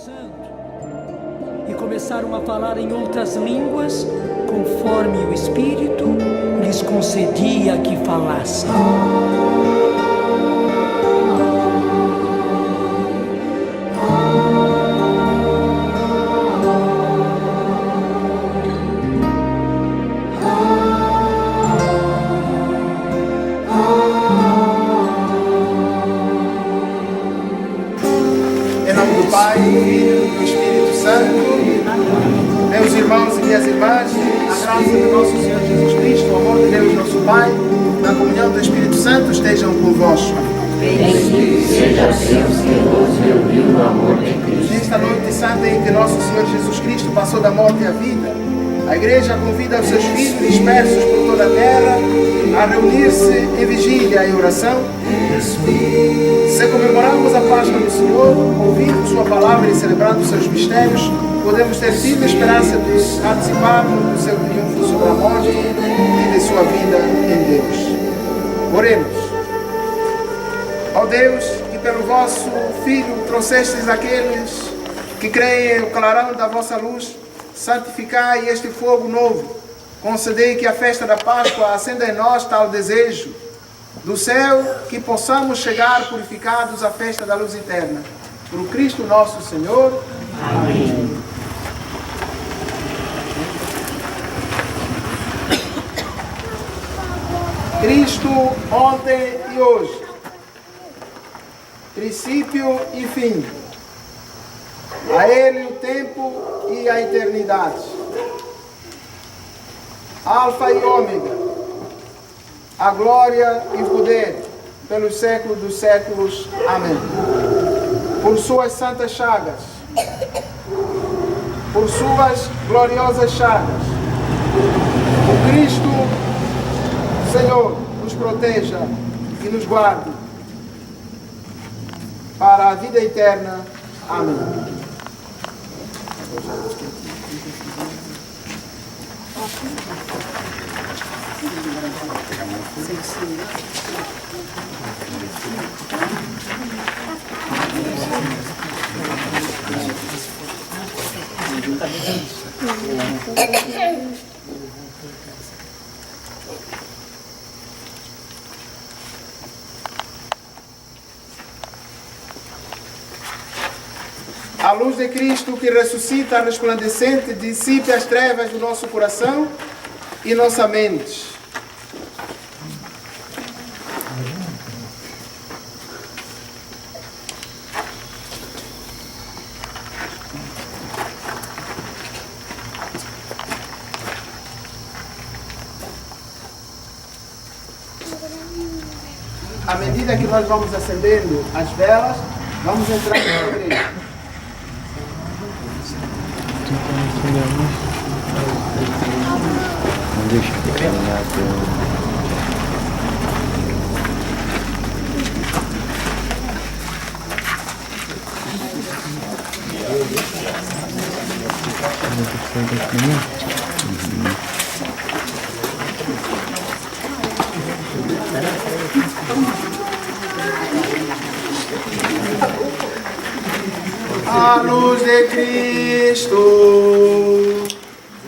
Santo e começaram a falar em outras línguas, conforme o Espírito lhes concedia que falassem. Em nome do Pai, do Filho e do Espírito Santo, meus irmãos e minhas irmãs, a graça do nosso Senhor Jesus Cristo, o amor de Deus, nosso Pai, na comunhão do Espírito Santo, estejam convosco. Bendito seja Deus que nos reuniu no amor de Cristo. Nesta noite santa em que nosso Senhor Jesus Cristo passou da morte à vida, a Igreja convida os seus filhos dispersos por toda a terra a reunir-se em vigília e oração. Se comemoramos a Páscoa do Senhor, ouvindo Sua palavra e celebrando os seus mistérios, podemos ter firme esperança de participarmos do seu triunfo sobre a morte e de sua vida em Deus. Oremos. Ó Deus, que pelo vosso Filho trouxestes aqueles que creem o clarão da vossa luz, santificai este fogo novo. Concedei que a festa da Páscoa acenda em nós tal desejo do céu, que possamos chegar purificados à festa da luz eterna. Por Cristo nosso Senhor. Amém. Cristo ontem e hoje, princípio e fim, a Ele o tempo e a eternidade, Alfa e Ômega, a glória e o poder pelos séculos dos séculos. Amém. Por suas santas chagas, por suas gloriosas chagas, o Cristo Senhor nos proteja e nos guarde para a vida eterna. Amém. A luz de Cristo que ressuscita resplandecente dissipe as trevas do nosso coração e nossa mente. À medida que nós vamos acendendo as velas, vamos entrar na igreja. Não deixa eu terminar A luz de Cristo,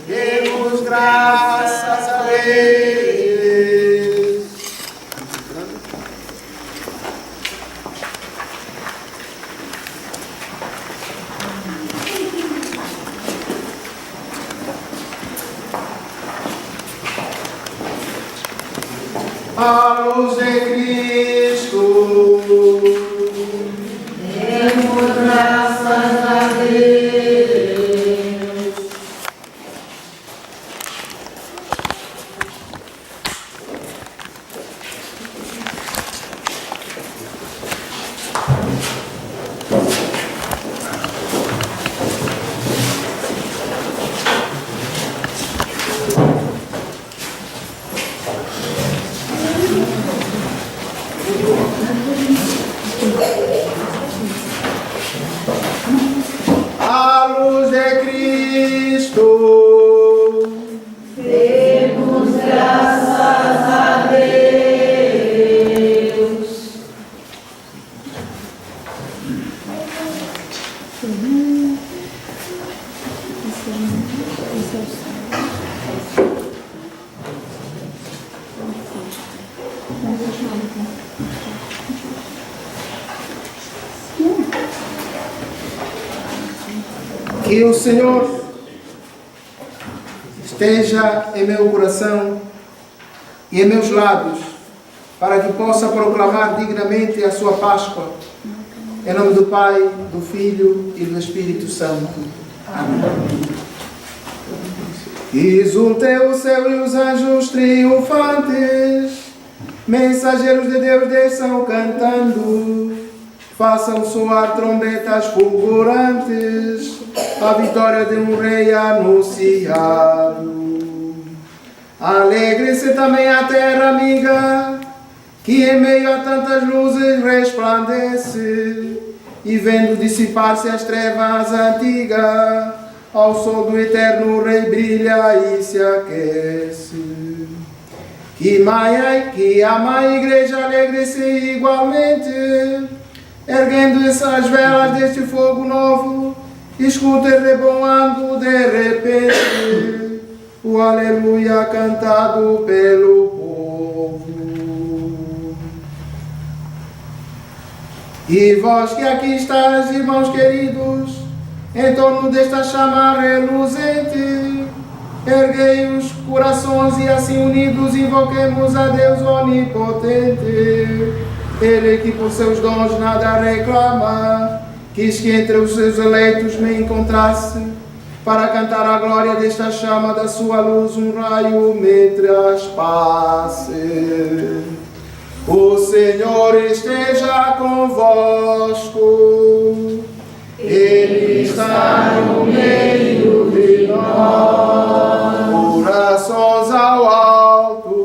demos graças a Ele. A luz de Cristo, demos graças a Deus. A luz de Cristo, demos graças a Deus. Que o Senhor esteja em meu coração e em meus lábios, para que possa proclamar dignamente a sua Páscoa. Em nome do Pai, do Filho e do Espírito Santo. Amém. Exulte o céu e os anjos triunfantes, mensageiros de Deus desçam cantando, façam soar trombetas fulgurantes, a vitória de um rei anunciado. Alegre-se também a terra amiga, que em meio a tantas luzes resplandece, e vendo dissipar-se as trevas antigas, ao sol do eterno rei brilha e se aquece. Que a mãe igreja alegre-se igualmente, erguendo essas velas deste fogo novo, escute reboando de repente o aleluia cantado pelo povo. E vós que aqui estáis, irmãos queridos, em torno desta chama reluzente, erguei os corações e assim unidos invoquemos a Deus onipotente. Ele que por seus dons nada reclama, quis que entre os seus eleitos me encontrasse, para cantar a glória desta chama da sua luz, um raio me traspasse. O Senhor esteja convosco, Ele está no meio de nós. Corações ao alto,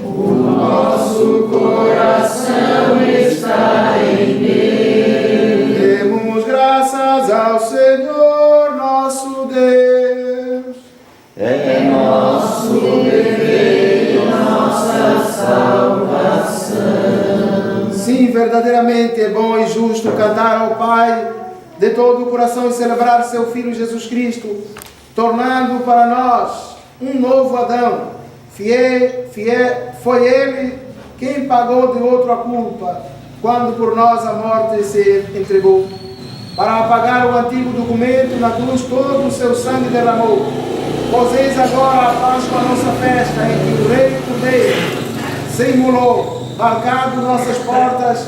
o nosso coração está em Deus. Demos graças ao Senhor nosso Deus. É nosso dever e nossa salvação. Sim, verdadeiramente é bom e justo cantar ao Pai de todo o coração e celebrar seu Filho Jesus Cristo, tornando para nós um novo Adão. Foi Ele quem pagou de outro a culpa, quando por nós a morte se entregou. Para apagar o antigo documento, na cruz todo o seu sangue derramou. Pois eis agora a Páscoa, a nossa festa, em que o Rei Cordeiro se imolou, marcado nossas portas,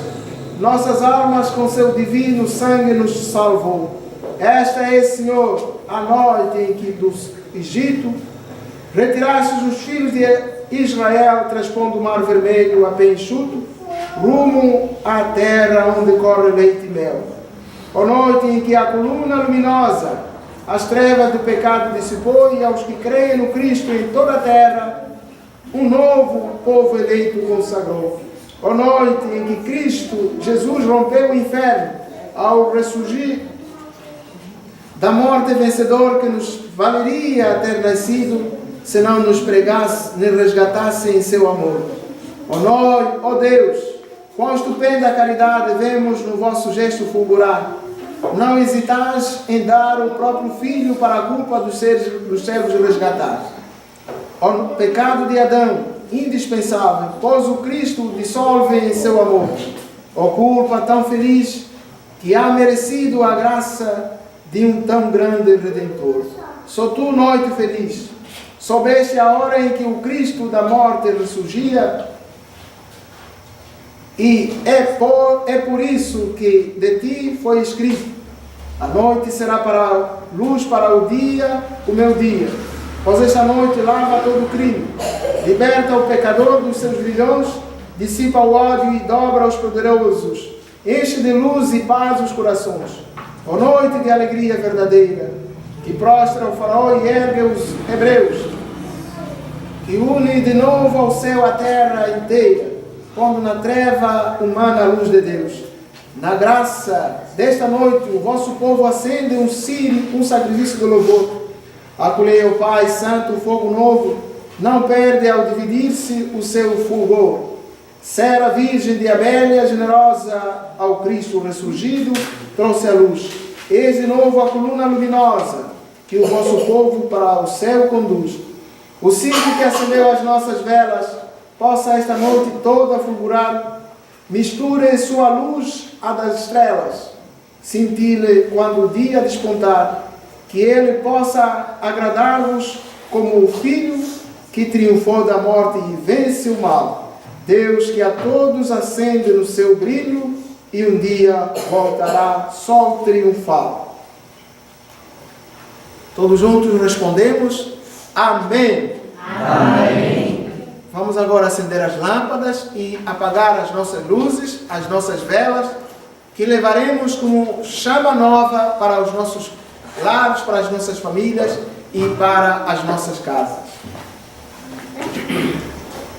nossas almas com seu divino sangue nos salvou. Esta é, Senhor, a noite em que do Egito retirastes os filhos de Israel, transpondo o mar vermelho a pé enxuto, rumo à terra onde corre leite e mel. A noite em que a coluna luminosa as trevas do pecado dissipou, e aos que creem no Cristo em toda a terra, um novo povo eleito consagrou. A noite em que Cristo Jesus rompeu o inferno, ao ressurgir da morte vencedor, que nos valeria ter nascido, se não nos pregasse, nem resgatasse em seu amor. Ó Deus, quão estupenda caridade vemos no vosso gesto fulgurar. Não hesitais em dar o próprio Filho para a culpa dos servos resgatados. O pecado de Adão, indispensável, pois o Cristo dissolve em seu amor. Ó culpa tão feliz, que há merecido a graça de um tão grande Redentor. Só tu, noite feliz, soubeste a hora em que o Cristo da morte ressurgia, e é por isso que de ti foi escrito: a noite será para luz para o dia, o meu dia. Pois esta noite lava todo o crime, liberta o pecador dos seus grilhões, dissipa o ódio e dobra os poderosos, enche de luz e paz os corações. Ó noite de alegria verdadeira, que prostra o faraó e ergue os hebreus, que une de novo ao céu a terra inteira, pondo na treva humana a luz de Deus. Na graça desta noite, o vosso povo acende um sacrifício de louvor. Acolhei ao Pai Santo o fogo novo, não perde ao dividir-se o seu fulgor. Sera Virgem de Amélia, generosa ao Cristo ressurgido, trouxe a luz. Eis de novo a coluna luminosa, que o vosso povo para o céu conduz. O cinto que acendeu as nossas velas possa esta noite toda fulgurar, misture sua luz à das estrelas, cintile quando o dia despontar, que ele possa agradar-vos como o Filho que triunfou da morte e vence o mal. Deus que a todos acende no seu brilho e um dia voltará sol triunfal. Todos juntos respondemos: Amém. Amém. Vamos agora acender as lâmpadas e apagar as nossas luzes, as nossas velas, que levaremos como chama nova para os nossos lares, para as nossas famílias e para as nossas casas.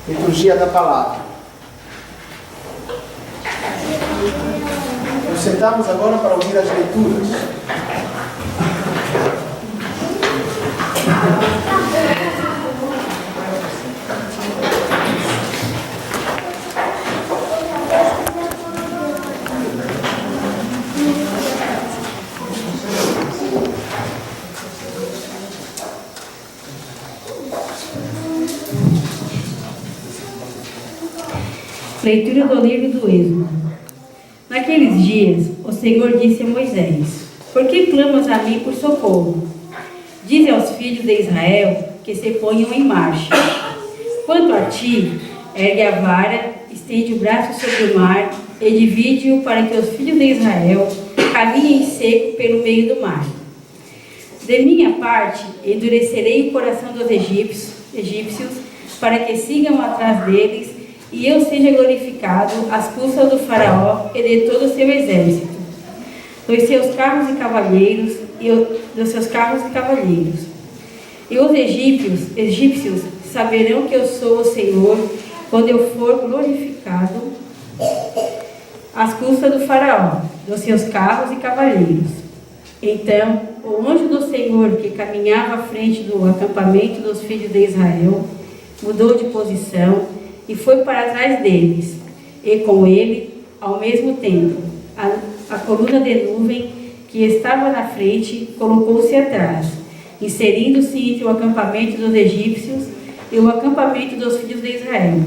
Liturgia da Palavra. Nos sentamos agora para ouvir as leituras. Leitura do livro do Êxodo. Naqueles dias, o Senhor disse a Moisés: Por que clamas a mim por socorro? Dize aos filhos de Israel que se ponham em marcha. Quanto a ti, ergue a vara, estende o braço sobre o mar e divide-o para que os filhos de Israel caminhem seco pelo meio do mar. De minha parte, endurecerei o coração dos egípcios para que sigam atrás deles, e eu seja glorificado às custas do faraó e de todo o seu exército, dos seus carros e cavalheiros E os egípcios saberão que eu sou o Senhor quando eu for glorificado às custas do faraó, dos seus carros e cavalheiros. Então o anjo do Senhor, que caminhava à frente do acampamento dos filhos de Israel, mudou de posição e foi para trás deles, e com ele, ao mesmo tempo, a coluna de nuvem que estava na frente colocou-se atrás, inserindo-se entre o acampamento dos egípcios e o acampamento dos filhos de Israel.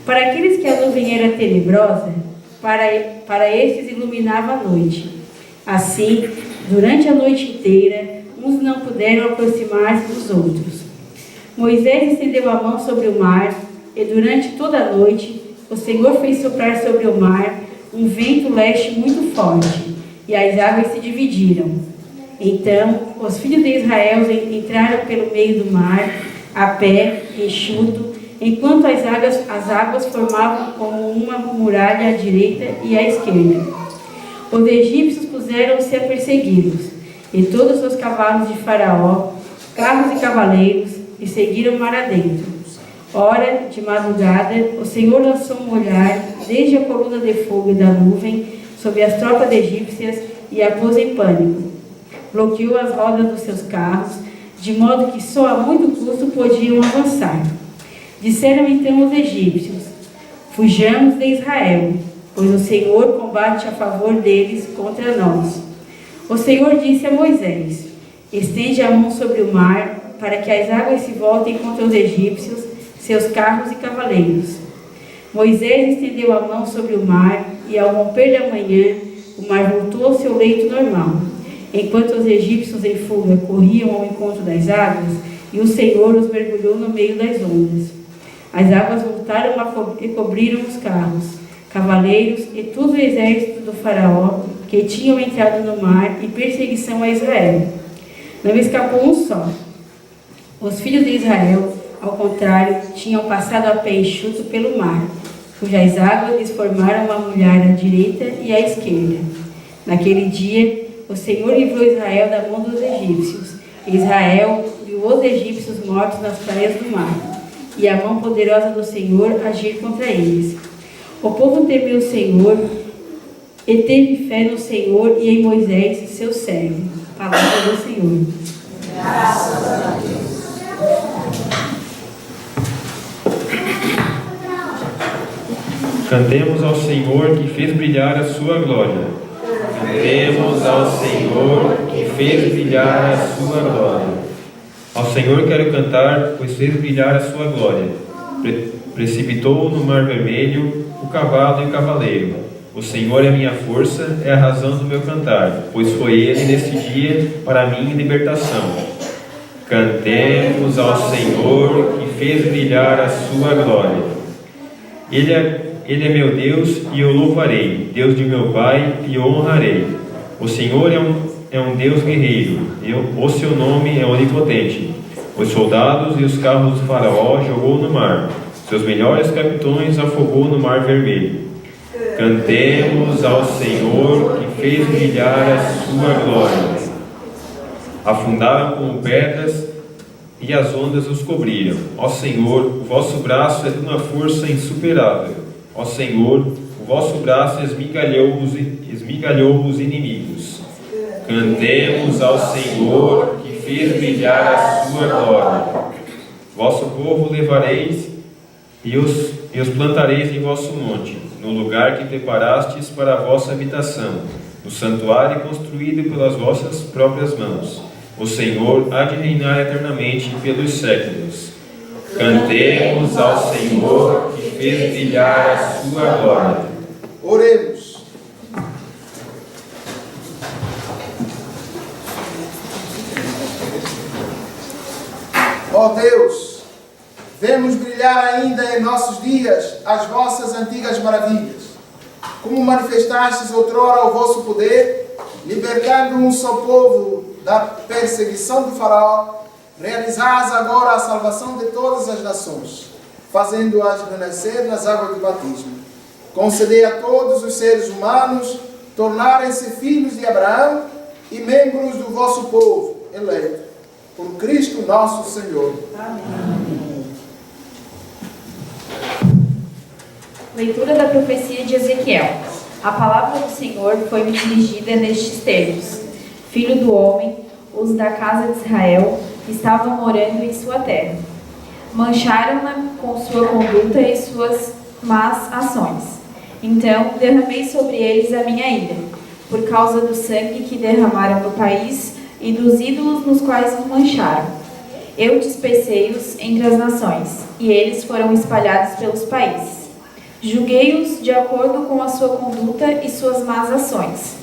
Para aqueles que a nuvem era tenebrosa, para estes iluminava a noite. Assim, durante a noite inteira, uns não puderam aproximar-se dos outros. Moisés estendeu a mão sobre o mar, e durante toda a noite o Senhor fez soprar sobre o mar um vento leste muito forte, e as águas se dividiram. Então os filhos de Israel entraram pelo meio do mar, a pé, enxuto, enquanto as águas formavam como uma muralha à direita e à esquerda. Os egípcios puseram-se a persegui-los, e todos os cavalos de Faraó, carros e cavaleiros, e seguiram mar adentro. Ora, de madrugada, o Senhor lançou um olhar desde a coluna de fogo e da nuvem sobre as tropas egípcias e a pôs em pânico. Bloqueou as rodas dos seus carros, de modo que só a muito custo podiam avançar. Disseram então os egípcios: Fujamos de Israel, pois o Senhor combate a favor deles contra nós. O Senhor disse a Moisés: Estende a mão sobre o mar, para que as águas se voltem contra os egípcios, seus carros e cavaleiros. Moisés estendeu a mão sobre o mar, e ao romper da manhã, o mar voltou ao seu leito normal, enquanto os egípcios em fuga corriam ao encontro das águas, e o Senhor os mergulhou no meio das ondas. As águas voltaram e cobriram os carros, cavaleiros e todo o exército do faraó, que tinham entrado no mar em perseguição a Israel. Não escapou um só. Os filhos de Israel, ao contrário, tinham passado a pé enxuto pelo mar, cujas águas lhes formaram uma muralha à direita e à esquerda. Naquele dia, o Senhor livrou Israel da mão dos egípcios. Israel viu os egípcios mortos nas praias do mar, e a mão poderosa do Senhor agir contra eles. O povo temeu o Senhor e teve fé no Senhor e em Moisés, seu servo. Palavra do Senhor. Graças a Deus. Cantemos ao Senhor que fez brilhar a sua glória. Cantemos ao Senhor que fez brilhar a sua glória. Ao Senhor quero cantar, pois fez brilhar a sua glória. Precipitou no mar vermelho o cavalo e o cavaleiro. O Senhor é minha força, é a razão do meu cantar, pois foi Ele neste dia para mim libertação. Cantemos ao Senhor que fez brilhar a sua glória. Ele é meu Deus e eu louvarei, Deus de meu Pai e eu honrarei. O Senhor é um Deus guerreiro, o seu nome é onipotente. Os soldados e os carros do faraó jogou no mar, seus melhores capitões afogou no mar vermelho. Cantemos ao Senhor que fez brilhar a sua glória. Afundaram como pedras e as ondas os cobriram. Ó Senhor, o vosso braço é de uma força insuperável. Ó Senhor, o vosso braço esmigalhou os inimigos. Cantemos ao Senhor que fez brilhar a sua glória. Vosso povo levareis e os plantareis em vosso monte, no lugar que preparastes para a vossa habitação, no santuário construído pelas vossas próprias mãos. O Senhor há de reinar eternamente pelos séculos. Cantemos ao Senhor que fez brilhar a sua glória. Oremos. Ó Deus, vemos brilhar ainda em nossos dias as vossas antigas maravilhas. Como manifestastes outrora o vosso poder, libertando um só povo da perseguição do faraó, realizais agora a salvação de todas as nações, fazendo-as renascer nas águas do batismo. Concedei a todos os seres humanos tornarem-se filhos de Abraão e membros do vosso povo eleito, por Cristo nosso Senhor. Amém. Leitura da profecia de Ezequiel. A palavra do Senhor foi-me dirigida nestes termos: Filho do homem, os da casa de Israel estavam morando em sua terra. Mancharam-na com sua conduta e suas más ações. Então derramei sobre eles a minha ira, por causa do sangue que derramaram no país e dos ídolos nos quais os mancharam. Eu dispersei-os entre as nações, e eles foram espalhados pelos países. Julguei-os de acordo com a sua conduta e suas más ações.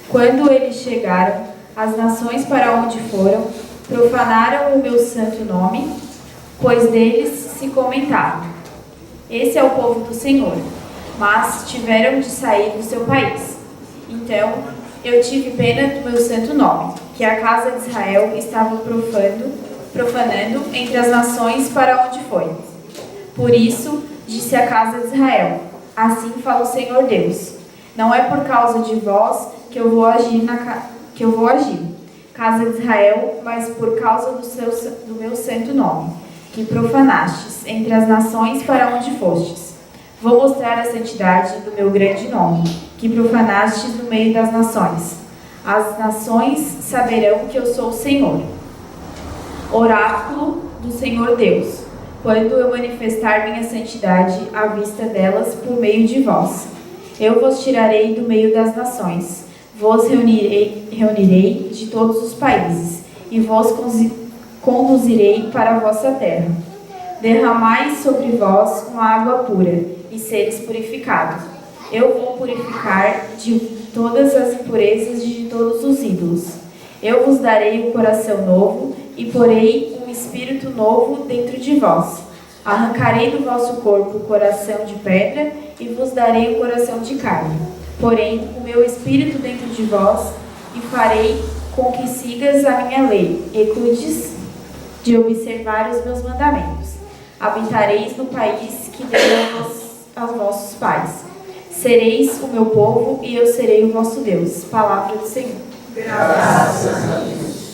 Quando eles chegaram às nações para onde foram, profanaram o meu santo nome, pois deles se comentavam: esse é o povo do Senhor, mas tiveram de sair do seu país. Então eu tive pena do meu santo nome, que a casa de Israel estava profanando entre as nações para onde foi. Por isso disse a casa de Israel: assim fala o Senhor Deus: não é por causa de vós que eu vou agir, casa de Israel, mas por causa do meu santo nome, que profanastes entre as nações para onde fostes. Vou mostrar a santidade do meu grande nome, que profanastes no meio das nações. As nações saberão que eu sou o Senhor. Oráculo do Senhor Deus, quando eu manifestar minha santidade à vista delas por meio de vós. Eu vos tirarei do meio das nações, vos reunirei de todos os países, e vos conduzirei para a vossa terra. Derramai sobre vós uma água pura, e seres purificados. Eu vou purificar de todas as impurezas de todos os ídolos. Eu vos darei um coração novo, e porei um espírito novo dentro de vós. Arrancarei do vosso corpo o coração de pedra, e vos darei um coração de carne. Porém, o meu espírito dentro de vós, e farei com que sigas a minha lei, e cuides de observar os meus mandamentos. Habitareis no país que dei aos vossos pais. Sereis o meu povo, e eu serei o vosso Deus. Palavra do Senhor. Graças a Deus.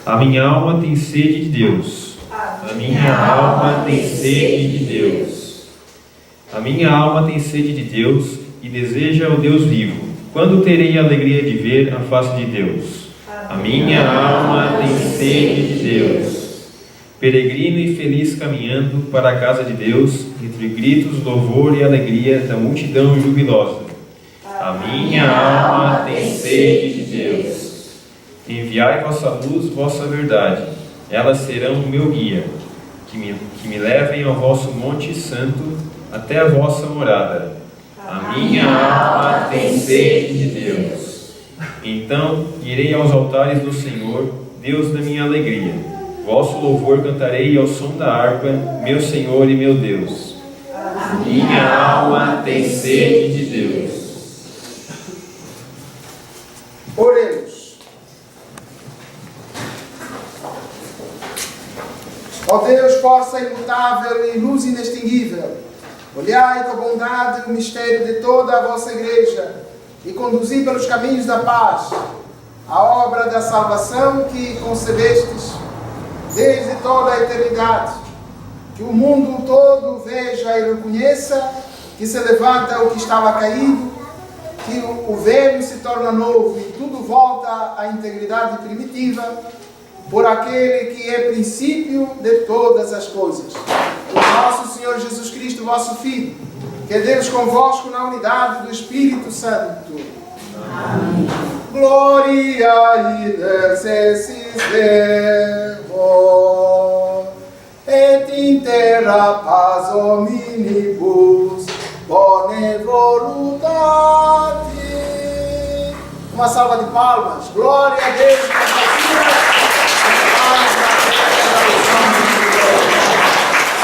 A minha alma tem sede de Deus. A minha alma tem sede de Deus. A minha alma tem sede de Deus e deseja o Deus vivo. Quando terei a alegria de ver a face de Deus? A minha alma tem sede de Deus. Peregrino e feliz caminhando para a casa de Deus, entre gritos, louvor e alegria da multidão jubilosa. A minha alma tem tem sede de Deus. Enviai vossa luz, vossa verdade, elas serão o meu guia, que me levem ao vosso monte santo, até a vossa morada. A minha alma tem sede de Deus. Então irei aos altares do Senhor, Deus da minha alegria. Vosso louvor cantarei ao som da harpa, meu Senhor e meu Deus. A minha alma tem sede de Deus. Oremos. Ó Deus, força imutável e luz inextinguível, olhai com bondade o mistério de toda a vossa igreja e conduzi pelos caminhos da paz a obra da salvação que concebestes desde toda a eternidade. Que o mundo todo veja e reconheça que se levanta o que estava caído, que o velho se torna novo e tudo volta à integridade primitiva, por aquele que é princípio de todas as coisas. O nosso Senhor Jesus Cristo, vosso Filho, que é Deus convosco na unidade do Espírito Santo. Amém. Gloria in excelsis Deo, et in terra paz omnibus bone voluntate. Uma salva de palmas. Glória a Deus.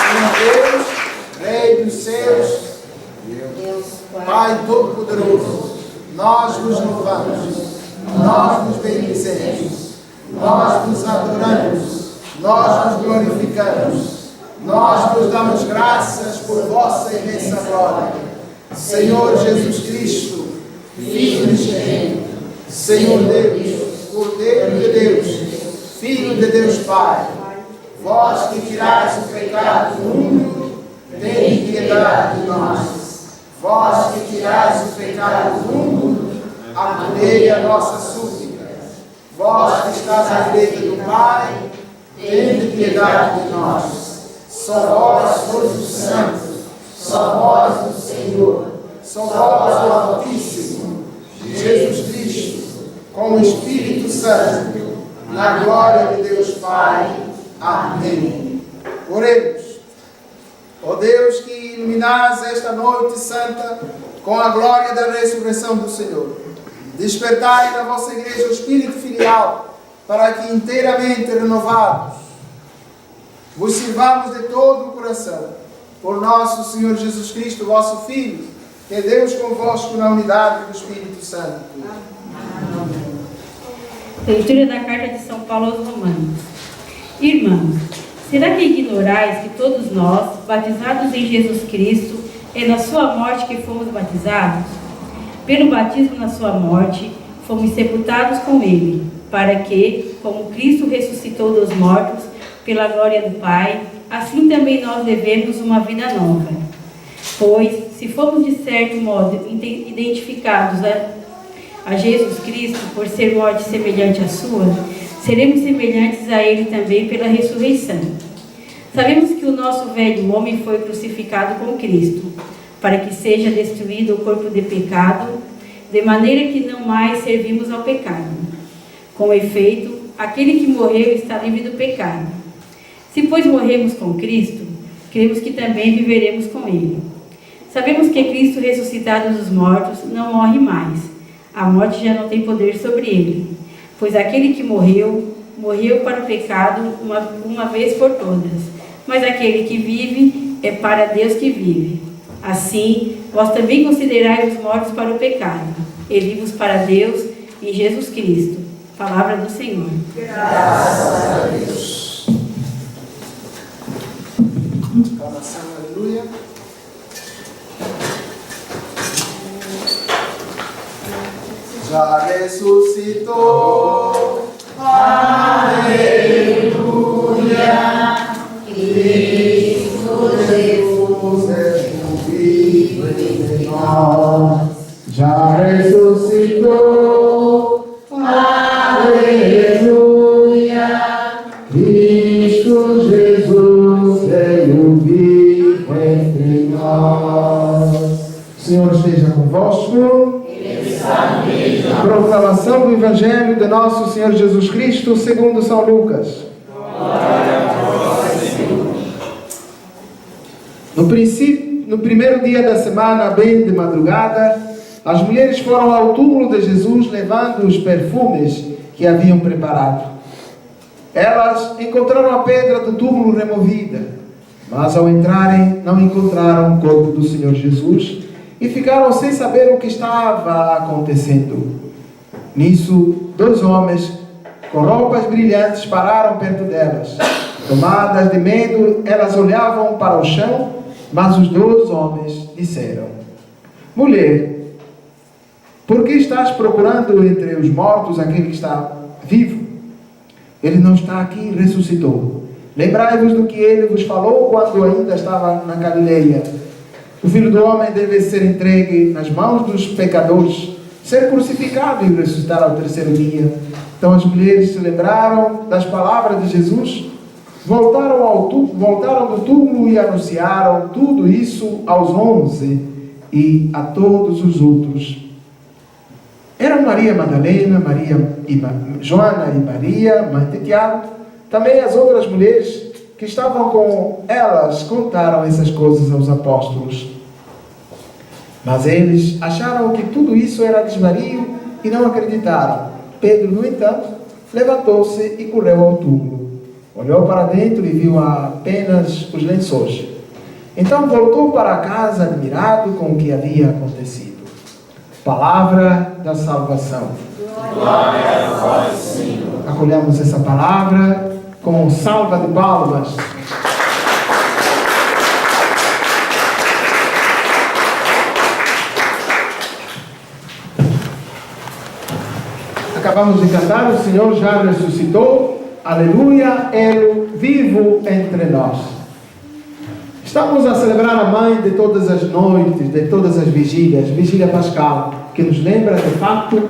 Senhor Deus, Rei dos céus, Pai Todo-Poderoso, nós vos louvamos, nós vos bendizemos, nós vos adoramos, nós vos glorificamos, nós vos damos graças por vossa imensa glória. Senhor Jesus Cristo, Filho unigênito, Senhor Deus, Cordeiro de Deus, Filho de Deus Pai, vós que tirais o pecado do mundo, tem piedade de nós. Vós que tirais o pecado do mundo, acolhei a nossa súplica. Vós que estás à direita do Pai, tende piedade de nós. Só vós sois o Santo, só vós o Senhor, só vós o Altíssimo, Jesus Cristo, com o Espírito Santo, na glória de Deus Pai. Amém. Oremos. Ó Deus, que iluminais esta noite santa com a glória da ressurreição do Senhor, despertai na vossa igreja o espírito filial, para que inteiramente renovados vos sirvamos de todo o coração, por nosso Senhor Jesus Cristo, vosso Filho, que é Deus convosco na unidade do Espírito Santo. Amém. Leitura da carta de São Paulo aos Romanos. Irmãos, será que ignorais que todos nós, batizados em Jesus Cristo, é na sua morte que fomos batizados? Pelo batismo na sua morte, fomos sepultados com ele, para que, como Cristo ressuscitou dos mortos, pela glória do Pai, assim também nós devemos uma vida nova. Pois, se fomos de certo modo identificados a Jesus Cristo, por ser morte semelhante à sua, seremos semelhantes a ele também pela ressurreição. Sabemos que o nosso velho homem foi crucificado com Cristo, para que seja destruído o corpo de pecado, de maneira que não mais servimos ao pecado. Com efeito, aquele que morreu está livre do pecado. Se, pois, morremos com Cristo, cremos que também viveremos com ele. Sabemos que Cristo, ressuscitado dos mortos, não morre mais. A morte já não tem poder sobre ele. Pois aquele que morreu, morreu para o pecado uma vez por todas. Mas aquele que vive, é para Deus que vive. Assim, vós também considerai os mortos para o pecado, e vivos para Deus em Jesus Cristo. Palavra do Senhor. Graças a Deus. Exclamação, aleluia. Já ressuscitou, aleluia, Cristo Jesus é vivo em nós. Já ressuscitou, aleluia, Cristo Jesus veio vivo entre nós. O Senhor esteja convosco. Ele está no meio de nós. Proclamação do Evangelho de Nosso Senhor Jesus Cristo segundo São Lucas. No primeiro dia da semana, bem de madrugada, as mulheres foram ao túmulo de Jesus levando os perfumes que haviam preparado. Elas encontraram a pedra do túmulo removida, mas ao entrarem não encontraram o corpo do Senhor Jesus e ficaram sem saber o que estava acontecendo. Nisso, 2 homens com roupas brilhantes pararam perto delas. Tomadas de medo, elas olhavam para o chão, mas os 2 homens disseram: Mulher, por que estás procurando entre os mortos aquele que está vivo? Ele não está aqui, ressuscitou. Lembrai-vos do que ele vos falou quando ainda estava na Galileia. O Filho do Homem deve ser entregue nas mãos dos pecadores, ser crucificado e ressuscitar ao 3º dia. Então as mulheres se lembraram das palavras de Jesus, voltaram do túmulo e anunciaram tudo isso aos 11 e a todos os outros. Eram Maria Madalena, Joana e Maria, mãe de Tiago. Também as outras mulheres que estavam com elas contaram essas coisas aos apóstolos. Mas eles acharam que tudo isso era desvario e não acreditaram. Pedro, no entanto, levantou-se e correu ao túmulo. Olhou para dentro e viu apenas os lençóis. Então voltou para casa admirado com o que havia acontecido. Palavra da salvação. Glória a vós, Senhor. Acolhemos essa palavra com salva de palmas. Acabamos de cantar, o Senhor já ressuscitou, aleluia, Ele vivo entre nós. Estamos a celebrar a mãe de todas as noites, de todas as vigílias, Vigília Pascal, que nos lembra de fato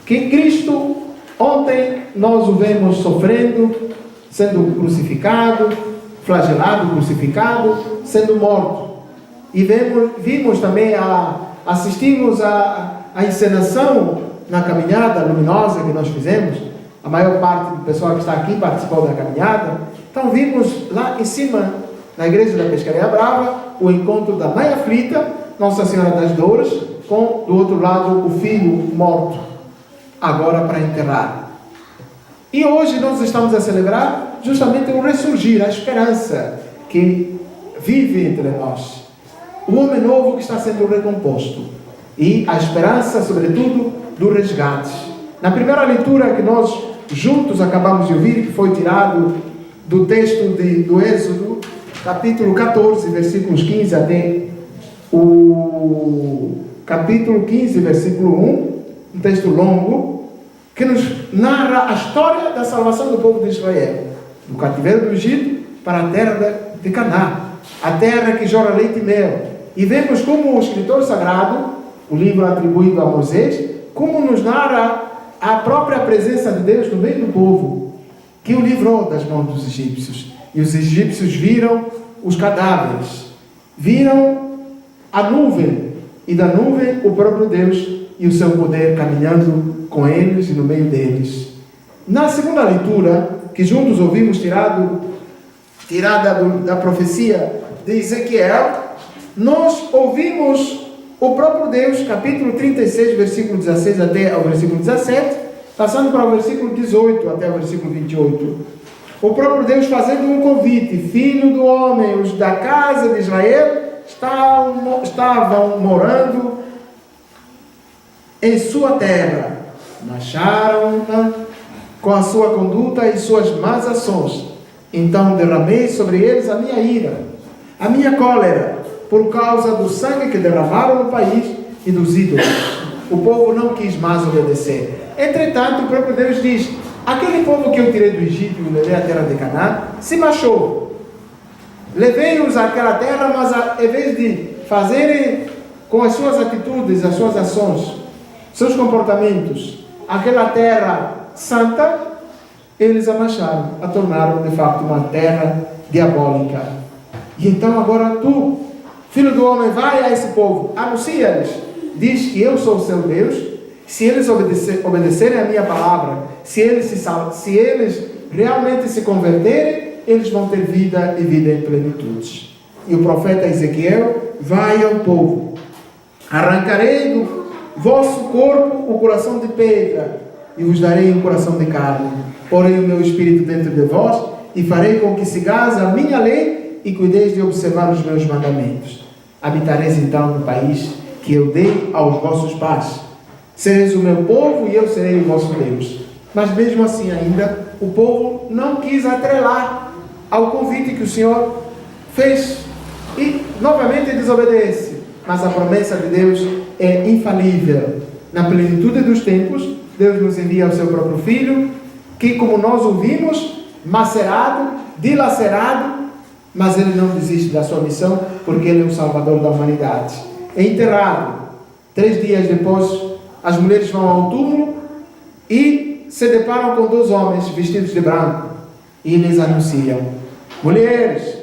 que Cristo, ontem nós o vemos sofrendo, sendo crucificado, flagelado, crucificado, sendo morto. E vimos também, assistimos à encenação na caminhada luminosa que nós fizemos. A maior parte do pessoal que está aqui participou da caminhada. Então vimos lá em cima, na igreja da Pescaria Brava, o encontro da Mãe Aflita, Nossa Senhora das Dores, com do outro lado o filho morto, agora para enterrar. E hoje nós estamos a celebrar justamente o ressurgir, a esperança que vive entre nós. O homem novo que está sendo recomposto. E a esperança, sobretudo, do resgate. Na primeira leitura que nós juntos acabamos de ouvir, que foi tirado do texto do Êxodo, capítulo 14, versículos 15 até o capítulo 15, versículo 1, um texto longo, que nos narra a história da salvação do povo de Israel, do cativeiro do Egito para a terra de Canaã, a terra que jorra leite e mel. E vemos como o escritor sagrado, o livro atribuído a Moisés, como nos narra a própria presença de Deus no meio do povo, que o livrou das mãos dos egípcios. E os egípcios viram os cadáveres, viram a nuvem, e da nuvem o próprio Deus e o seu poder caminhando com eles e no meio deles. Na segunda leitura, que juntos ouvimos tirada da profecia de Ezequiel, nós ouvimos o próprio Deus, capítulo 36, versículo 16 até ao versículo 17, passando para o versículo 18 até o versículo 28. O próprio Deus fazendo um convite: Filho do homem, os da casa de Israel estavam morando em sua terra, macharam-na com a sua conduta e suas más ações. Então derramei sobre eles a minha ira, a minha cólera, por causa do sangue que derramaram no país e dos ídolos. O povo não quis mais obedecer. Entretanto, o próprio Deus diz: aquele povo que eu tirei do Egito e levei à terra de Canaã, se marchou. Levei-os àquela terra, mas em vez de fazerem com as suas atitudes, as suas ações, seus comportamentos, aquela terra santa, eles a marcharam, a tornaram de facto uma terra diabólica. E então agora tu, Filho do homem, vai a esse povo, anuncia-lhes, diz que eu sou o seu Deus. se eles obedecerem a minha palavra, se eles realmente se converterem, eles vão ter vida e vida em plenitude. E o profeta Ezequiel vai ao povo: arrancarei do vosso corpo o coração de pedra e vos darei um coração de carne. Porei o meu espírito dentro de vós e farei com que sigais a minha lei e cuideis de observar os meus mandamentos. Habitareis então no país que eu dei aos vossos pais. Sereis o meu povo e eu serei o vosso Deus. Mas mesmo assim ainda, o povo não quis atrelar ao convite que o Senhor fez e novamente desobedece. Mas a promessa de Deus é infalível. Na plenitude dos tempos, Deus nos envia o seu próprio Filho, que, como nós ouvimos, macerado, dilacerado, mas ele não desiste da sua missão, porque ele é o Salvador da humanidade. É enterrado. 3 dias depois, as mulheres vão ao túmulo e se deparam com 2 homens vestidos de branco e lhes anunciam: mulheres,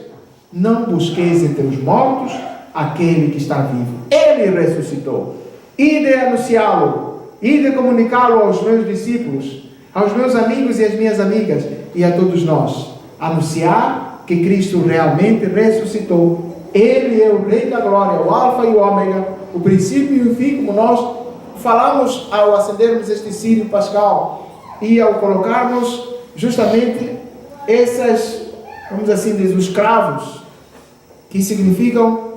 não busqueis entre os mortos aquele que está vivo. Ele ressuscitou. Ide anunciá-lo, ide comunicá-lo aos meus discípulos, aos meus amigos e às minhas amigas e a todos nós. Anunciar que Cristo realmente ressuscitou. Ele é o Rei da Glória, o Alfa e o Ômega, o princípio e o fim, como nós falamos ao acendermos este círio pascal e ao colocarmos justamente essas, vamos assim dizer, os cravos, que significam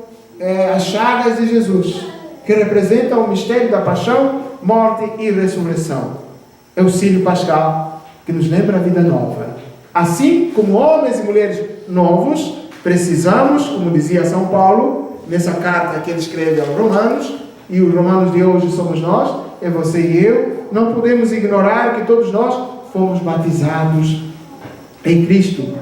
as chagas de Jesus, que representam o mistério da paixão, morte e ressurreição. É o círio pascal que nos lembra a vida nova. Assim como homens e mulheres novos, precisamos, como dizia São Paulo, nessa carta que ele escreve aos Romanos, e os romanos de hoje somos nós, é você e eu, não podemos ignorar que todos nós fomos batizados em Cristo.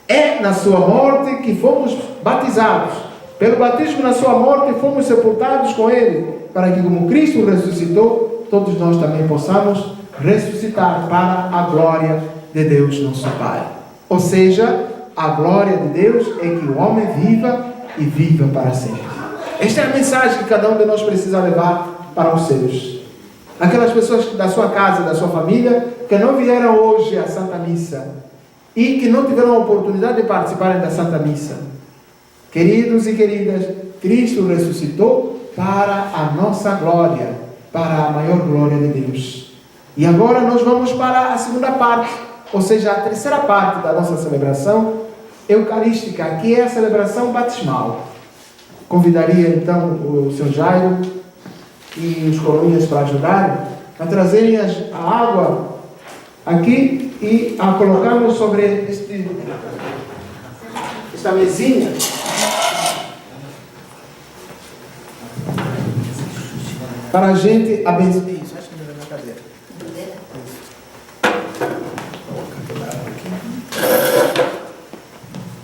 É na sua morte que fomos batizados. Pelo batismo na sua morte fomos sepultados com Ele, para que, como Cristo ressuscitou, todos nós também possamos ressuscitar para a glória de Deus nosso Pai. Ou seja, a glória de Deus é que o homem viva e viva para sempre. Esta é a mensagem que cada um de nós precisa levar para os seus. Aquelas pessoas da sua casa, da sua família, que não vieram hoje à Santa Missa e que não tiveram a oportunidade de participarem da Santa Missa. Queridos e queridas, Cristo ressuscitou para a nossa glória, para a maior glória de Deus. E agora nós vamos para a segunda parte, ou seja, a terceira parte da nossa celebração eucarística, que é a celebração batismal. Convidaria então o Sr. Jairo e os coroinhas para ajudarem a trazerem a água aqui e a colocarmos sobre esta mesinha. Para a gente abençoar. Isso, acho que não é na cadeira.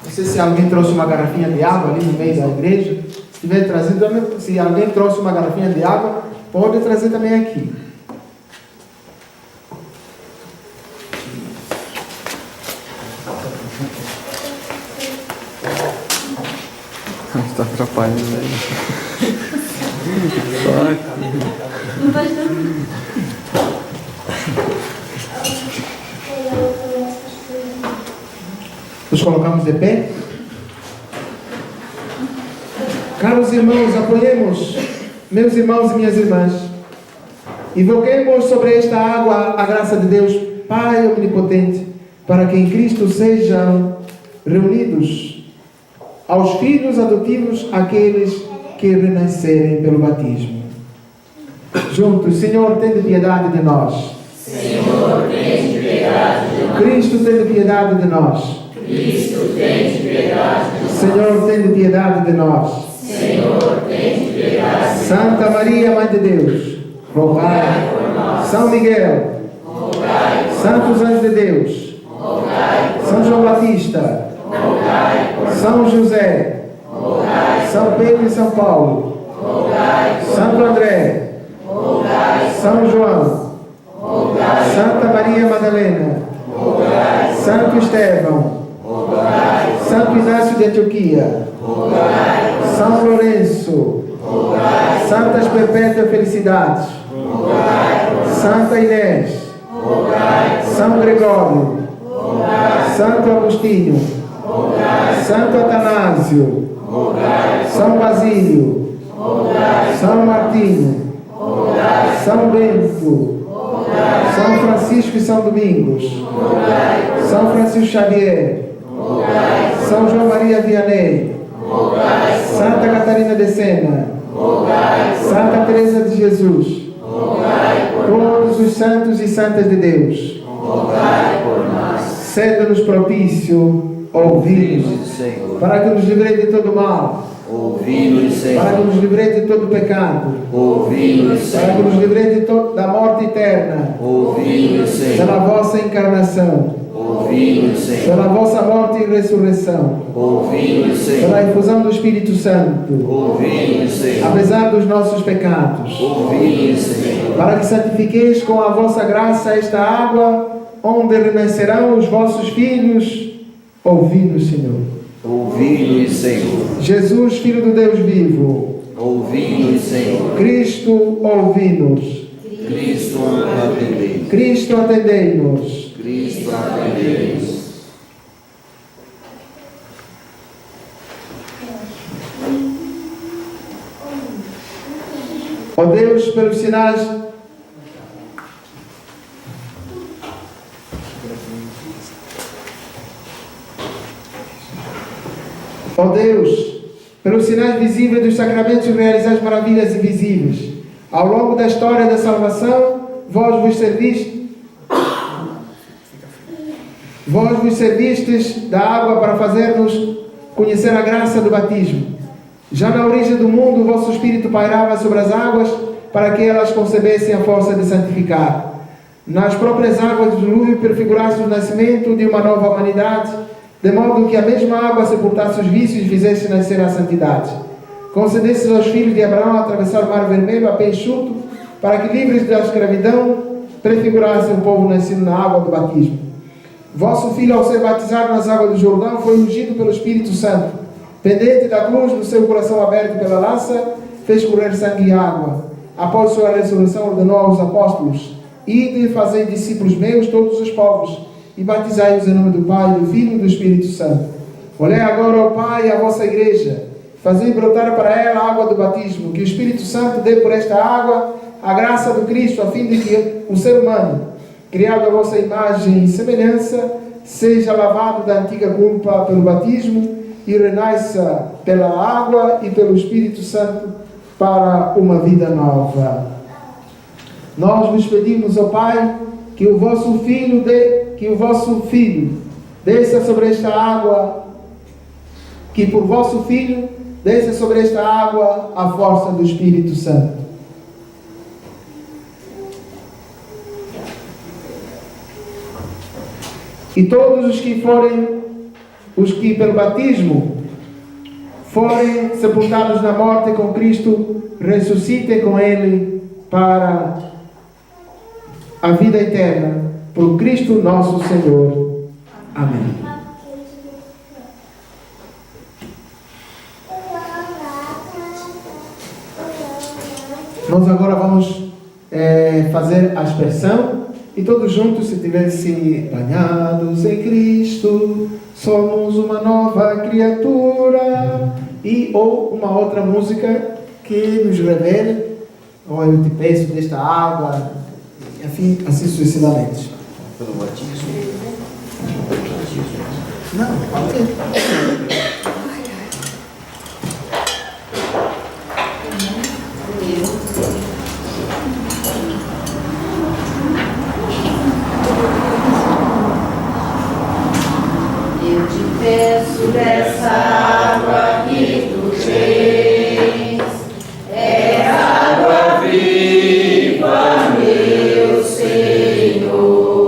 Não sei se alguém trouxe uma garrafinha de água ali no meio da igreja. Se tiver trazido, se alguém trouxe uma garrafinha de água, pode trazer também aqui. Está atrapalhando aí. Nos colocamos de pé. Caros irmãos, apoiemos, meus irmãos e minhas irmãs, invoquemos sobre esta água a graça de Deus, Pai Onipotente, para que em Cristo sejam reunidos aos filhos adotivos aqueles que renascerem pelo batismo. Juntos, Senhor, tende piedade de nós. Senhor, tende piedade de nós. Cristo, tende piedade de nós. Cristo, tende piedade de nós. Senhor, tende piedade de nós. Senhor, tende piedade. Santa Maria, Mãe de Deus, rogai por nós. São Miguel, rogai por Santos Anjos de Deus, rogai por São João Batista, rogai por São José, rogai São Pedro e São Paulo, rogai por Santo André, rogai São João, rogai Santa Maria Madalena, rogai Santo Estevão, rogai Santo Inácio de Antioquia, rogai São Lourenço, rogai Santas Perpétuas Felicidades, rogai Santa Inês, São Gregório, Santo Agostinho, Santo Atanásio, São Basílio, São Martinho, São Bento, São Francisco e São Domingos, São Francisco Xavier, São João Maria Vianney, Santa Catarina de Sena, Santa Teresa de Jesus, todos os santos e santas de Deus, sede-nos propício, ouvi-nos, para que nos livre de todo mal, para que nos livre de todo pecado, para que nos livre da morte eterna, pela vossa encarnação, pela vossa morte e ressurreição, pela infusão do Espírito Santo, apesar dos nossos pecados, para que santifiqueis com a vossa graça esta água, onde renascerão os vossos filhos. Ouvi-nos, Senhor. Ouvi-nos, Senhor. Jesus, Filho do Deus vivo. Ouvi-nos, Senhor. Cristo, ouvi-nos. Cristo, atendei-nos. Cristo, atendei-nos. Cristo, atendei-nos. Ó Deus, pelos sinais Ó Deus, pelos sinais visíveis dos sacramentos realizais maravilhas invisíveis, ao longo da história da salvação, vós vos servistes da água para fazer-nos conhecer a graça do batismo. Já na origem do mundo, o vosso Espírito pairava sobre as águas para que elas concebessem a força de santificar. Nas próprias águas do dilúvio prefiguraste o nascimento de uma nova humanidade, de modo que a mesma água sepultasse os vícios e fizesse nascer a santidade. Concedestes aos filhos de Abraão atravessar o mar vermelho a pé enxuto, para que, livres da escravidão, prefigurassem o povo nascido na água do batismo. Vosso filho, ao ser batizado nas águas do Jordão, foi ungido pelo Espírito Santo. Pendente da cruz, no seu coração aberto pela lança, fez correr sangue e água. Após sua ressurreição, ordenou aos apóstolos: ide e fazei discípulos meus todos os povos, e batizai-os em nome do Pai, do Filho e do Espírito Santo. Olhai agora, ó Pai, a vossa igreja, fazei brotar para ela a água do batismo, que o Espírito Santo dê por esta água a graça do Cristo, a fim de que o ser humano, criado à vossa imagem e semelhança, seja lavado da antiga culpa pelo batismo e renasça pela água e pelo Espírito Santo para uma vida nova. Nós vos pedimos, ó Pai, que o vosso Filho desça sobre esta água, que por vosso Filho desça sobre esta água a força do Espírito Santo. E todos os que pelo batismo forem sepultados na morte com Cristo, ressuscitem com Ele para a vida eterna, por Cristo nosso Senhor. Amém. Nós agora vamos fazer a aspersão, e todos juntos, se tivessem banhados em Cristo, somos uma nova criatura, ou uma outra música que nos revele, ou eu te peço desta água, enfim, assim sucessivamente. Pelo batismo. Não, ok. Eu te peço dessa água que tu tens, é água viva, meu Senhor.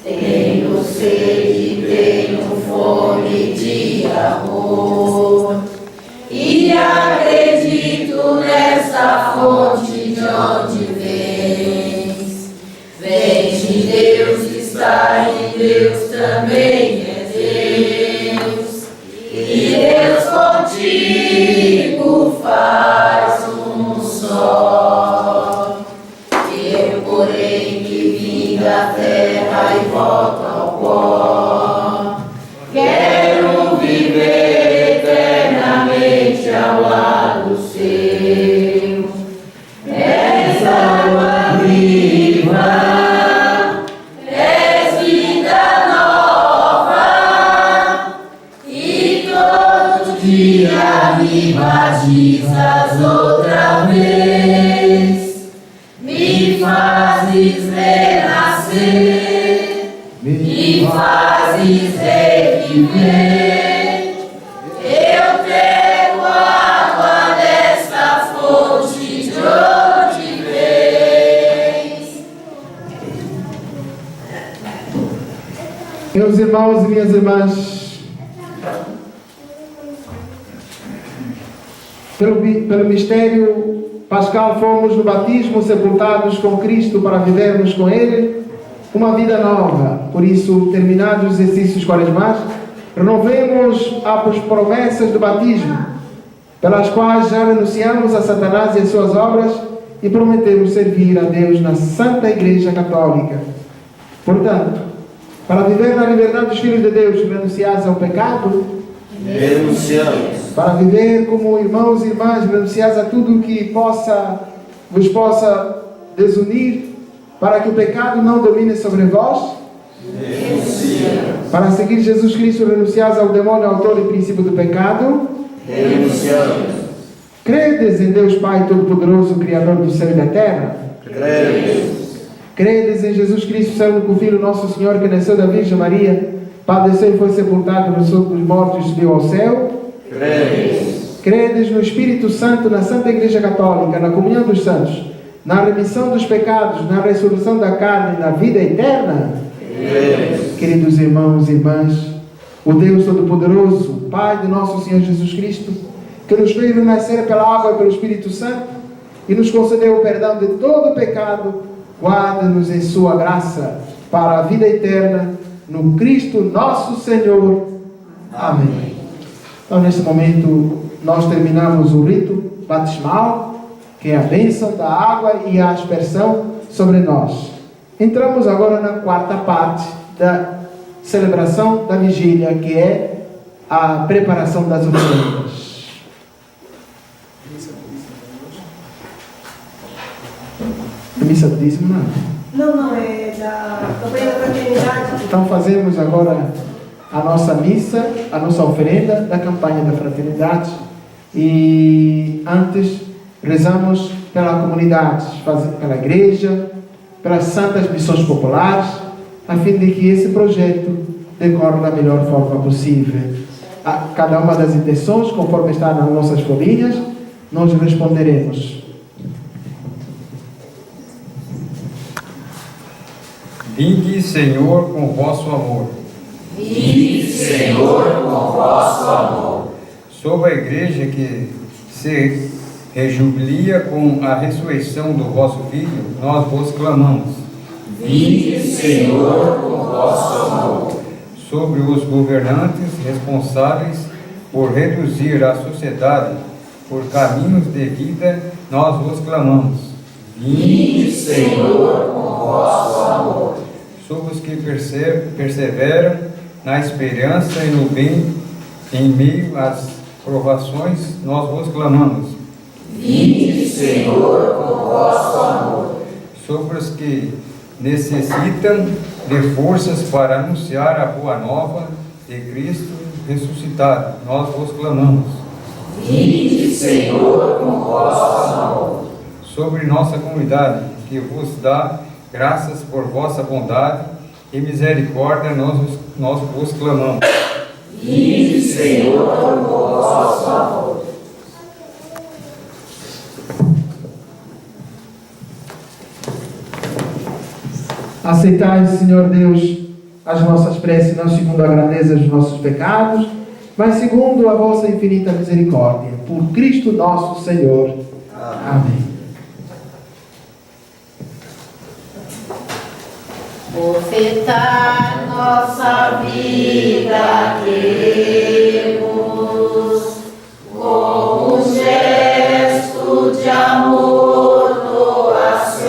Tenho sede, tenho fome de amor, e acredito nessa fonte de onde vens. Vens de Deus, está em Deus, também é Deus, e Deus contigo faz um só. Eu porém que vim da terra e volto ao pó. Quero viver eternamente ao lado seu. És água viva, és vida nova, e todo dia me batizas outra vez. Me fazes renascer, me fazes reviver. Eu pego água desta fonte de onde vens. Meus irmãos e minhas irmãs, pelo mistério pascal fomos no batismo sepultados com Cristo para vivermos com Ele uma vida nova. Por isso, terminados os exercícios quaresmais, renovemos as promessas do batismo, pelas quais já renunciamos a Satanás e as suas obras e prometemos servir a Deus na Santa Igreja Católica. Portanto, para viver na liberdade dos filhos de Deus, renunciados ao pecado, Renunciamos. para viver como irmãos e irmãs, renunciados a tudo que vos possa desunir, para que o pecado não domine sobre vós, Renunciamos. para seguir Jesus Cristo, renunciados ao demônio, autor e princípio do pecado. Renunciamos. Credes em Deus Pai Todo-Poderoso, Criador do céu e da terra. Cremos. Credes em Jesus Cristo, seu único Filho, nosso Senhor, que nasceu da Virgem Maria, padeceu e foi sepultado, ressuscitou dos mortos e subiu ao céu. Cremos. Credes no Espírito Santo, na Santa Igreja Católica, na comunhão dos santos, na remissão dos pecados, na ressurreição da carne e na vida eterna. Cremos. Queridos irmãos e irmãs, o Deus Todo-Poderoso, Pai de nosso Senhor Jesus Cristo, que nos fez renascer pela água e pelo Espírito Santo e nos concedeu o perdão de todo o pecado, guarda-nos em sua graça para a vida eterna, no Cristo nosso Senhor. Amém. Então, nesse momento, nós terminamos o rito batismal, que é a bênção da água e a aspersão sobre nós. Entramos agora na quarta parte da celebração da vigília, que é a preparação das oferendas. Missa do dízimo, não? Não, é da campanha da fraternidade. Então fazemos agora a nossa missa, a nossa oferenda da campanha da fraternidade. E antes rezamos pela comunidade, pela igreja, pelas santas missões populares, a fim de que esse projeto decorra da melhor forma possível. A cada uma das intenções, conforme está nas nossas folhinhas, nós responderemos. Vinde, Senhor, com vosso amor. Vinde, Senhor, com vosso amor. Sobre a igreja que se rejubilia com a ressurreição do vosso Filho, nós vos clamamos. Vinde, Senhor, com vosso amor. Sobre os governantes responsáveis por reduzir a sociedade por caminhos de vida, nós vos clamamos. Vinde, Senhor, com vosso amor. Sobre os que perseveram na esperança e no bem, em meio às provações, nós vos clamamos. Vinde, Senhor, com vosso amor. Sobre os que necessitam de forças para anunciar a boa nova de Cristo ressuscitado, nós vos clamamos. Vinde, Senhor, com vosso amor. Sobre nossa comunidade, que vos dá graças por vossa bondade e misericórdia, nós vos clamamos. Vinde, Senhor, com vosso amor. Aceitai, Senhor Deus, as nossas preces, não segundo a grandeza dos nossos pecados, mas segundo a vossa infinita misericórdia. Por Cristo nosso Senhor. Amém. Ofertar nossa vida queremos, com um gesto de amor, doação,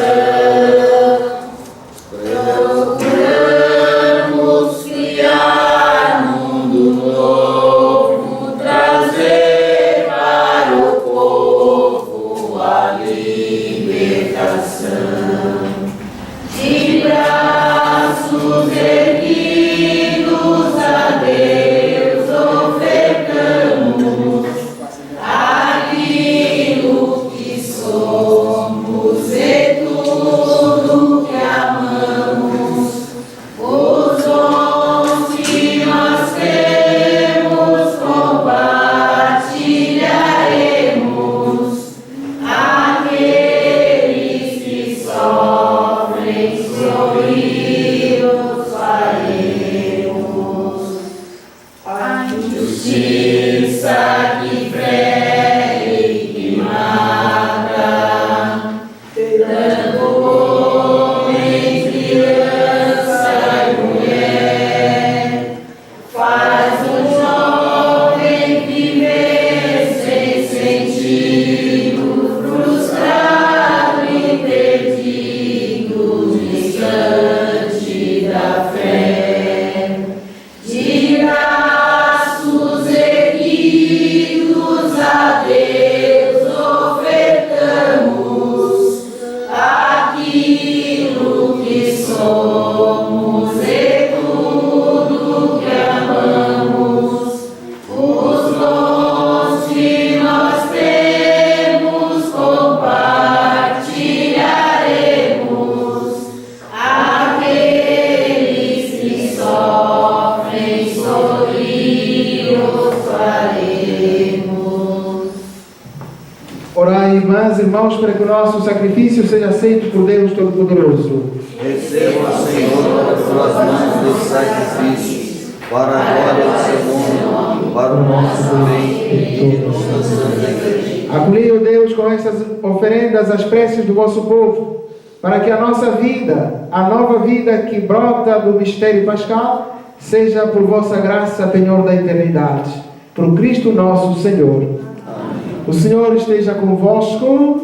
sofrem sorrisos faremos. A justiça que fere e que mata, tanto homem, criança e mulher, faz o jovem viver sem sentido, frustrado e perdido, distante da fé. De braços erguidos a Deus ofertamos aquilo que somos e tudo que amamos. Os dons que nós temos compartilharemos. Aqueles que sofrem sorrisos faremos. Orai, irmãs e irmãos, para que o nosso sacrifício seja aceito por Deus Todo-Poderoso. Receba, Senhor, pelas mãos do sacrifício, para a glória do seu nome, para o nosso bem e de toda a Santa Igreja. Acolhei, ó Deus, com estas oferendas as preces do vosso povo, para que a nossa vida, a nova vida que brota do mistério pascal, seja por vossa graça penhor da eternidade. Por Cristo nosso Senhor. O Senhor esteja convosco.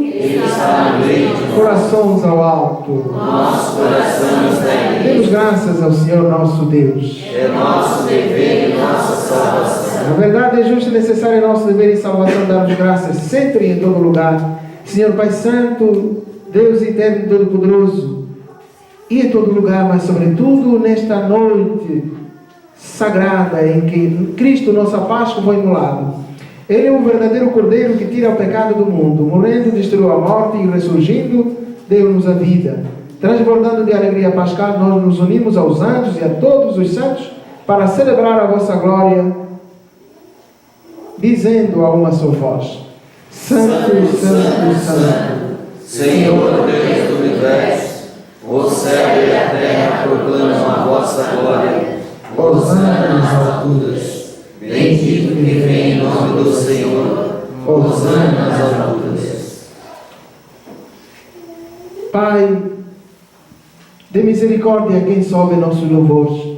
Corações ao alto. Nosso coração está em Demos graças ao Senhor nosso Deus. É nosso dever e nossa salvação. Na verdade, é justo e necessário nosso dever e salvação darmos graças sempre e em todo lugar. Senhor Pai Santo, Deus eterno e todo-poderoso, e em todo lugar, mas sobretudo nesta noite sagrada em que Cristo, nossa Páscoa, foi imolado. Ele é o verdadeiro Cordeiro que tira o pecado do mundo. Morrendo, destruiu a morte e ressurgindo, deu-nos a vida. Transbordando de alegria pascal, nós nos unimos aos anjos e a todos os santos para celebrar a vossa glória, dizendo a uma só voz: Santo, Santo, Santo, Senhor Deus do universo, o céu e a terra proclamam a vossa glória. Hosana nas alturas. Bendito que vem em nome do Senhor, hosana nas alturas. Pai, dê misericórdia a quem sobe nossos louvores.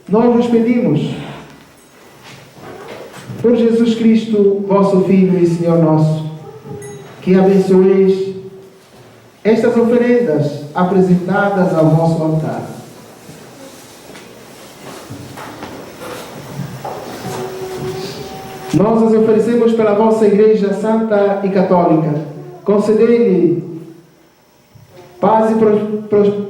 Nós vos pedimos, por Jesus Cristo, vosso Filho e Senhor nosso, que abençoeis estas oferendas apresentadas ao vosso altar. Nós as oferecemos pela vossa Igreja Santa e Católica. Concedei-lhe paz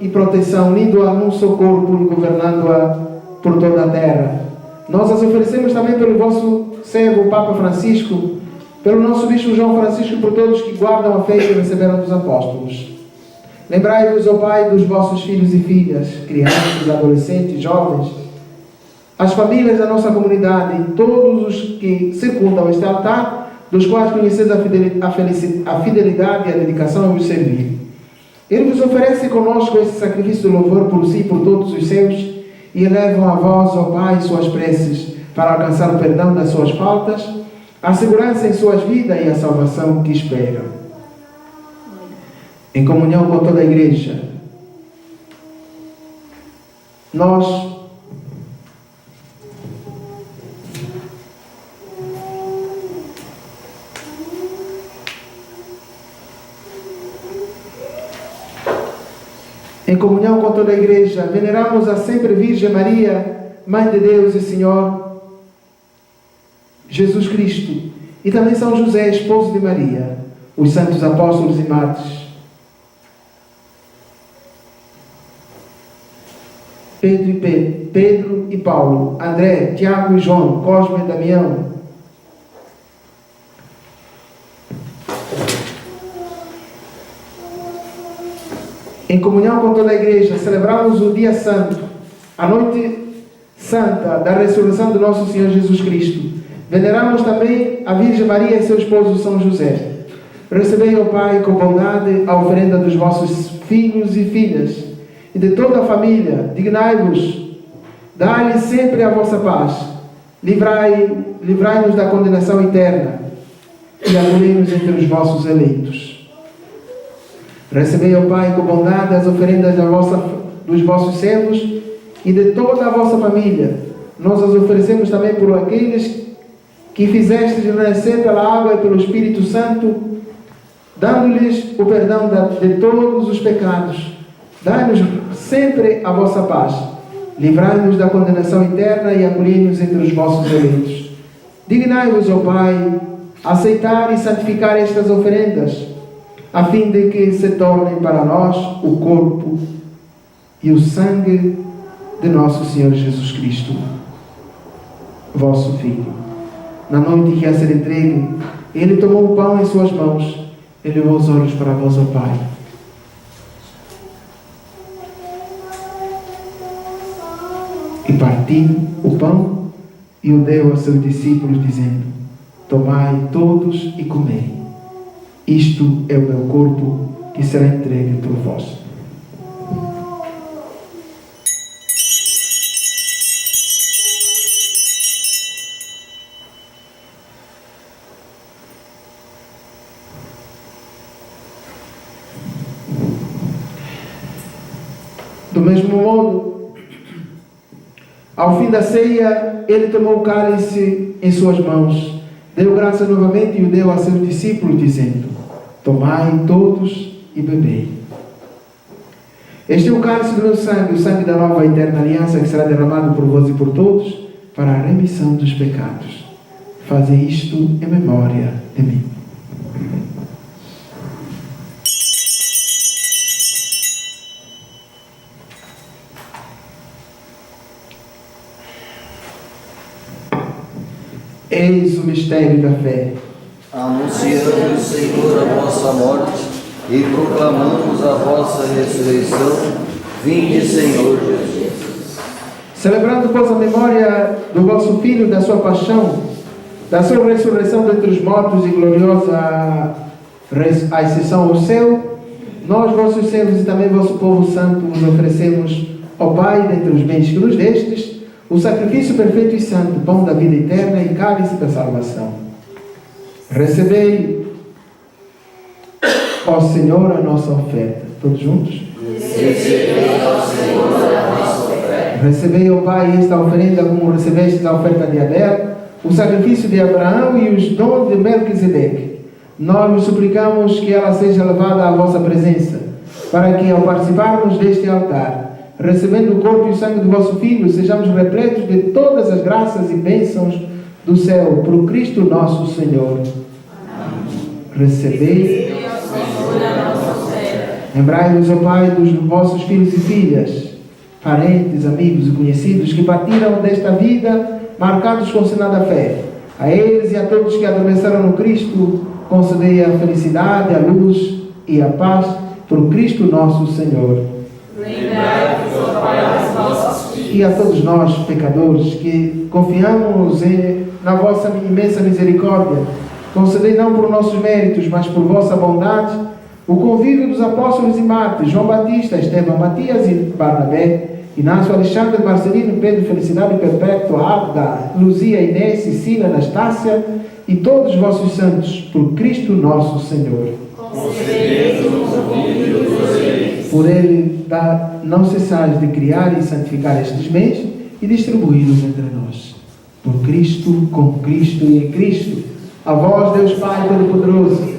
e proteção, unindo-a num só corpo e governando-a por toda a terra. Nós as oferecemos também pelo vosso servo, o Papa Francisco, pelo nosso Bispo João Francisco, por todos que guardam a fé que receberam dos apóstolos. Lembrai-vos, ó Pai, dos vossos filhos e filhas, crianças, adolescentes, jovens, as famílias da nossa comunidade e todos os que circundam este altar, dos quais conheceis a fidelidade e a dedicação a vos servir. Ele vos oferece conosco esse sacrifício de louvor por si e por todos os seus, e elevam a vós, ó Pai, suas preces, para alcançar o perdão das suas faltas, a segurança em suas vidas e a salvação que esperam. Em comunhão com toda a Igreja, nós em comunhão com toda a Igreja, veneramos a sempre Virgem Maria, Mãe de Deus e Senhor Jesus Cristo, e também São José, esposo de Maria, os santos apóstolos e mártires, Pedro e Paulo, André, Tiago e João, Cosme e Damião, em comunhão com toda a Igreja, celebramos o dia santo, a noite santa da ressurreição do nosso Senhor Jesus Cristo. Veneramos também a Virgem Maria e seu esposo São José. Recebei, ó Pai, com bondade a oferenda dos vossos filhos e filhas, e de toda a família. Dignai-vos, dai-lhe sempre a vossa paz. Livrai-nos da condenação eterna e acolhei-nos entre os vossos eleitos. Recebei, ó Pai, com bondade as oferendas dos vossos servos e de toda a vossa família. Nós as oferecemos também por aqueles que fizestes renascer pela água e pelo Espírito Santo, dando-lhes o perdão de todos os pecados. Dai-nos sempre a vossa paz. Livrai-nos da condenação eterna e acolhei-nos entre os vossos eleitos. Dignai-vos, ó Pai, aceitar e santificar estas oferendas, a fim de que se tornem para nós o corpo e o sangue de nosso Senhor Jesus Cristo, vosso Filho. Na noite que a ser entregue, Ele tomou o pão em suas mãos, elevou os olhos para vós, ó Pai. E partindo o pão, e o deu a seus discípulos, dizendo: tomai todos e comei. Isto é o meu corpo, que será entregue por vós. Do mesmo modo, ao fim da ceia, ele tomou o cálice em suas mãos, deu graça novamente e o deu a seus discípulos, dizendo: tomai todos e bebei. Este é o cálice do meu sangue, o sangue da nova e eterna aliança, que será derramado por vós e por todos, para a remissão dos pecados. Fazei isto em memória de mim. Eis o mistério da fé. Anunciamos, Senhor, a vossa morte e proclamamos a vossa ressurreição. Vinde, Senhor Jesus. Celebrando, pois, a memória do vosso Filho, da sua paixão, da sua ressurreição dentre os mortos e gloriosa ascensão ao céu, nós, vossos servos e também vosso povo santo, vos oferecemos, ó Pai, dentre os bens que nos destes, o sacrifício perfeito e santo, pão da vida eterna e cálice da salvação. Recebei, ó Senhor, a nossa oferta. Todos juntos? Recebei, ó Senhor, a nossa oferta. Recebei, ó Pai, esta oferenda como recebestes a oferta de Abel, o sacrifício de Abraão e os dons de Melquisedeque. Nós vos suplicamos que ela seja levada à vossa presença, para que, ao participarmos deste altar, recebendo o corpo e o sangue do vosso Filho, sejamos repletos de todas as graças e bênçãos do céu, por Cristo nosso Senhor. Recebei. Lembrai-vos, ó Pai, dos vossos filhos e filhas, parentes, amigos e conhecidos que partiram desta vida marcados com o sinal da fé. A eles e a todos que adormeceram no Cristo, concedei a felicidade, a luz e a paz, por Cristo nosso Senhor. Lembrai-vos, ó Pai, das nossas vidas. E a todos nós, pecadores, que confiamos na vossa imensa misericórdia, concedei não por nossos méritos, mas por vossa bondade, o convívio dos apóstolos e mártires, João Batista, Estevão, Matias e Barnabé, Inácio, Alexandre, Marcelino, Pedro, Felicidade Perpétua, Abda, Luzia, Inês, Cecília, Anastácia e todos os vossos santos, por Cristo nosso Senhor. Concedei-nos o convívio dos eleitos. Por Ele, não cessais de criar e santificar estes bens e distribuí-los entre nós. Por Cristo, com Cristo e em Cristo, a vós, Deus Pai Todo-Poderoso,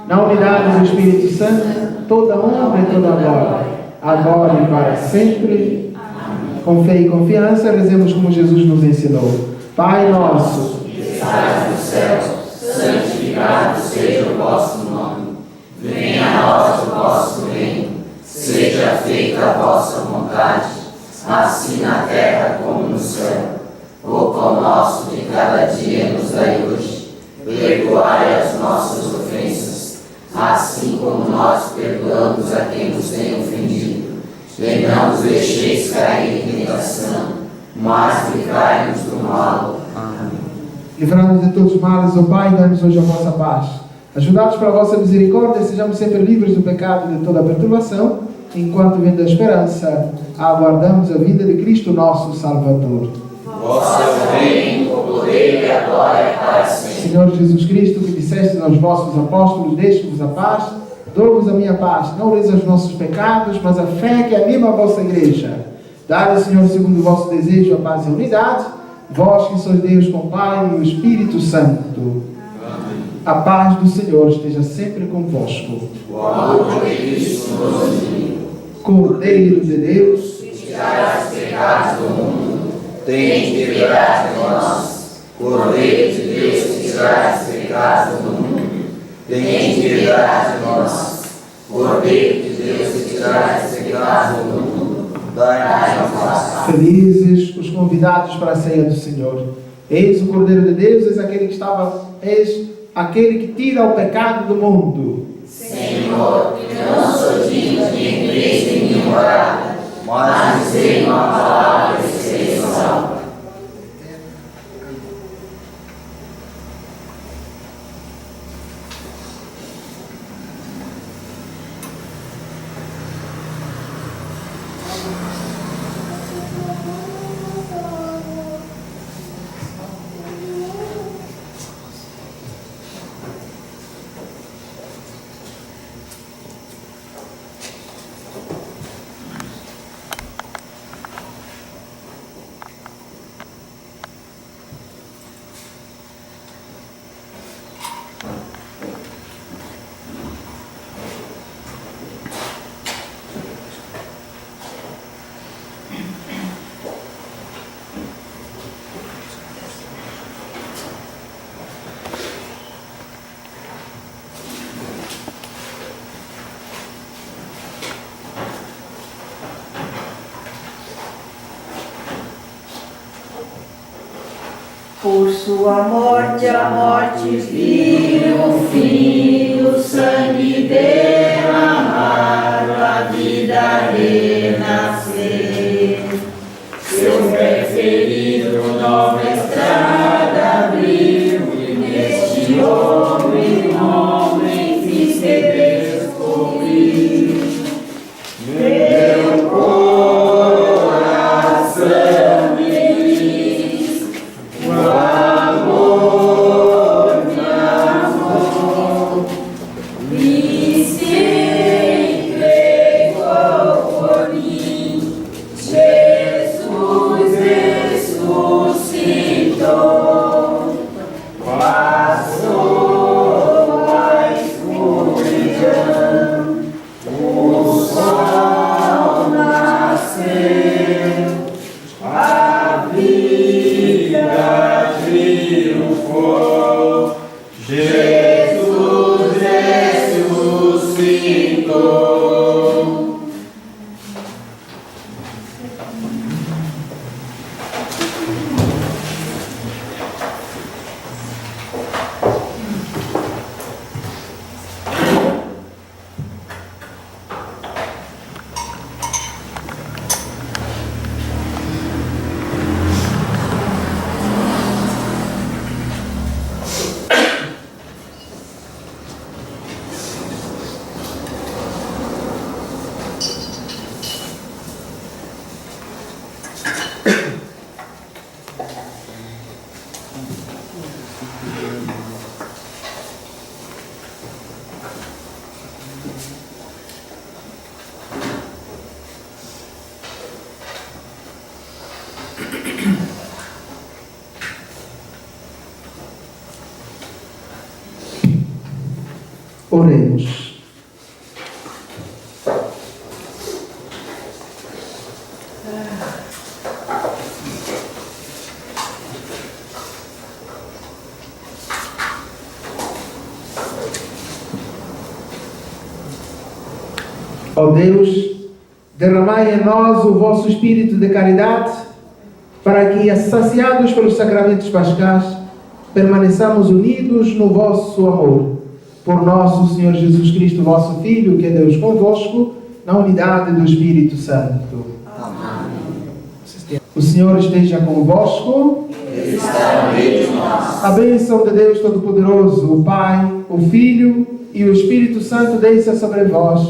na unidade do Espírito Santo, toda honra e toda glória, agora e para sempre. Com fé e confiança, rezemos como Jesus nos ensinou. Pai nosso, que estais nos céus, santificado seja o vosso nome. Venha a nós o vosso reino. Seja feita a vossa vontade, assim na terra como no céu. O pão nosso de cada dia nos dai hoje. Perdoai as nossas ofensas, assim como nós perdoamos a quem nos tem ofendido. E não nos deixeis cair em tentação, mas livrai-nos do mal. Amém. Livrando-nos de todos os males, ó Pai, dai-nos hoje a vossa paz. Ajudados pela vossa misericórdia, sejamos sempre livres do pecado e de toda a perturbação, enquanto vendo a esperança, aguardamos a vinda de Cristo nosso Salvador. Vosso é o reino, o poder e a glória para sempre. Senhor Jesus Cristo, que dissestes aos vossos apóstolos, deixe-vos a paz, dou-vos a minha paz, não leis os nossos pecados, mas a fé que anima a vossa igreja. Dai, Senhor, segundo o vosso desejo, a paz e a unidade, vós que sois Deus com o Pai e o Espírito Santo. Amém. A paz do Senhor esteja sempre convosco. O amor de Cristo nos uniu. Cordeiro de Deus, que tirai os pecados do mundo, tem piedade de nós. Cordeiro de Deus, que tirai os pecados do mundo, tem piedade de nós. Cordeiro de Deus, que tirai os pecados do mundo, dai-nos a paz. Felizes os convidados para a ceia do Senhor. Eis o Cordeiro de Deus, eis aquele que tira o pecado do mundo. Senhor, eu não sou digno de entrar em minha morada, mas dizei uma palavra e serei salvo. Por sua morte, a morte viu o fim, o sangue derramado, a vida renascer. Seu preferido, nova estrada abriu, e neste homem fiz que descobrir. Meu coração diz, o amor me amou, e se entregou por mim. Jesus ressuscitou, passou a escuridão, o sol nasceu, a vida triunfou, Jesus ressuscitou. Oremos. Ó Deus, derramai em nós o vosso espírito de caridade, para que, saciados pelos sacramentos pascais, permaneçamos unidos no vosso amor. Por nosso Senhor Jesus Cristo, vosso Filho, que é Deus convosco, na unidade do Espírito Santo. Amém. O Senhor esteja convosco. Ele está no meio de nós. A bênção de Deus Todo-Poderoso, o Pai, o Filho e o Espírito Santo desça sobre vós.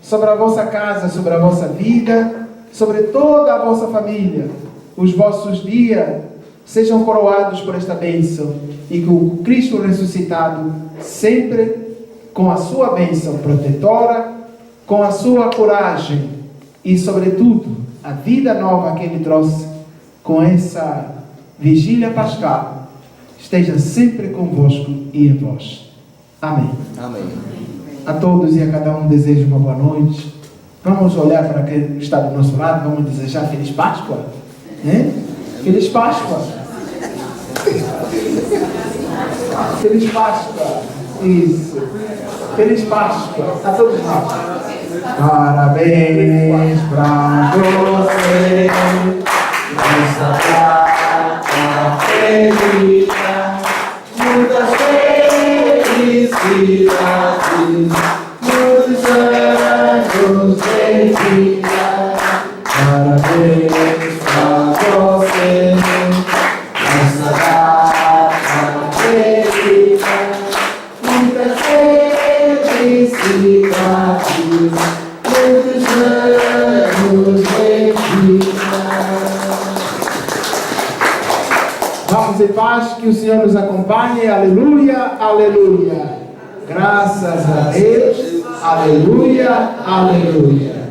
sobre a vossa casa, sobre a vossa vida, sobre toda a vossa família. Os vossos dias sejam coroados por esta bênção e que o Cristo ressuscitado sempre com a sua bênção protetora, com a sua coragem e, sobretudo, a vida nova que Ele trouxe com essa vigília pascal, esteja sempre convosco e em vós. Amém. Amém. A todos e a cada um desejo uma boa noite. Vamos olhar para quem está do nosso lado, vamos desejar Feliz Páscoa. Feliz Páscoa. Feliz Páscoa. Isso. Feliz Páscoa a todos nós. Parabéns para você nessa data feliz, muitas felicidades, muitos anos de vida. Parabéns para você nessa data feliz, muitas felicidades, muitos anos de vida. Vamos em paz, que o Senhor nos acompanhe. Aleluia, aleluia. Graças a Deus. Aleluia, aleluia.